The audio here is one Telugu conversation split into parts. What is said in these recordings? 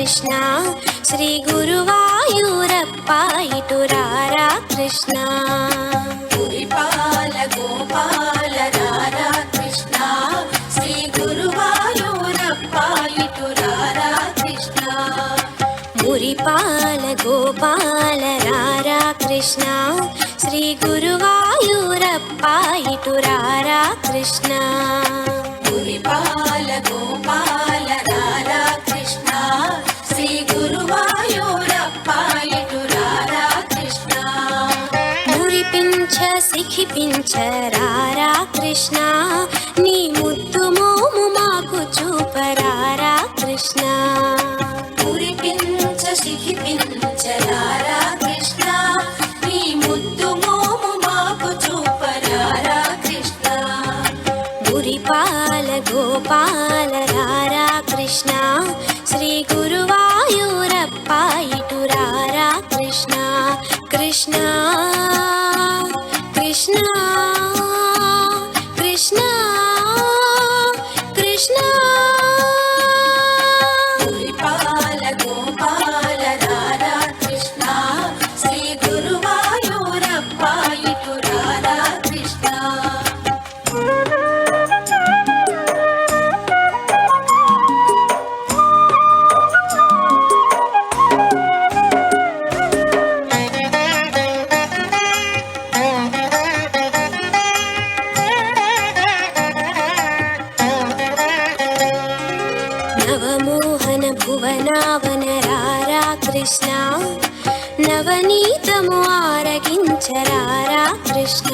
కృష్ణ శ్రీ గురువాయూరప్ప ఇటు రారా కృష్ణ పురిపాల గోపాల రారా కృష్ణ శ్రీ గురువాయూరప్ప ఇటు రారా కృష్ణ మురిపాల గోపాల రారా కృష్ణ శ్రీ గురువాయూరప్ప ఇటు రారా కృష్ణ పురిపాల గోపాల రారా కృష్ణ శ్రీ గురువాయూరప్ప ఇటు రారా కృష్ణ మురిపించ సిఖిపించ రారా కృష్ణ నీ ముద్దు మోము మాకు చూపరారా కృష్ణ మురిపించ సిఖిపించ రారా కృష్ణ నీ ముద్దు మోము మాకు చూపరారా కృష్ణ మురిపాల గోపాల రారా కృష్ణ శ్రీ గురువాయూరప్ప ఇటు రారా కృష్ణ కృష్ణ కృష్ణ కృష్ణ కృష్ణ పురిపాల గోపాల రారా కృష్ణ శ్రీ గురువాయూరప్ప ఇటు రారా కృష్ణ నవమోహన భువనావన రారా కృష్ణ నవనీతము ఆరగించరారా కృష్ణ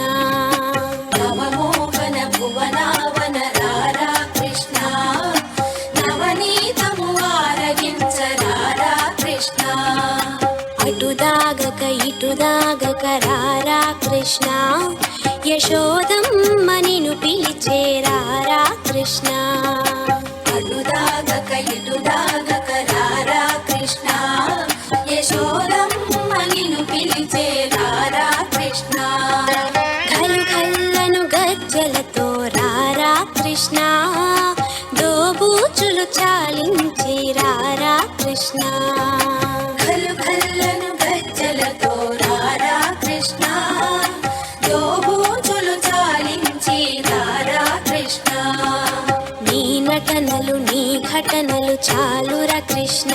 నవమోహన భువనావన రారా కృష్ణ నవనీతము ఆరగించరారా కృష్ణ అటు దాగక ఇటు దాగక రారా కృష్ణ యశోదమ్మ నిన్ను పిలిచేరారా కృష్ణ అటుదాగక ఇటుదాగక రారా కృష్ణ యశోదమ్మ నిన్ను పిలిచే రారా కృష్ణ ఘలు ఘల్లను గజ్జలతో రారా కృష్ణ దోబూచులు చాలించి రారా కృష్ణ ఘలు ఘల్లను గజ్జలతో రారా కృష్ణ దోబూచులు చాలించి రారా కృష్ణ నీ నటనలు నీ ఘటనలు చాలురా కృష్ణ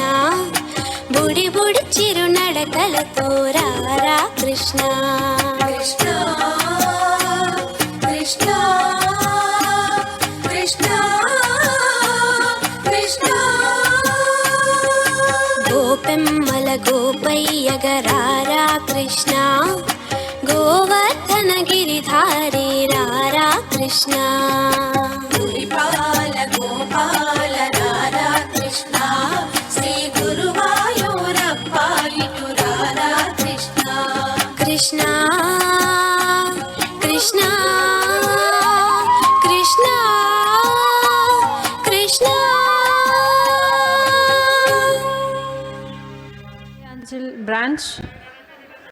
బుడి బుడి చిరు నడకలతో రారా కృష్ణ కృష్ణ కృష్ణ కృష్ణ కృష్ణ గోపెమ్మల గోపయ్యగరారా కృష్ణ గోవర్ధన గిరిధారి రారా కృష్ణ పురిపాల గోపాల రారా కృష్ణ శ్రీ గురువాయూరప్ప ఇటు రారా కృష్ణ కృష్ణ కృష్ణ కృష్ణ కృష్ణ బ్రాంచ్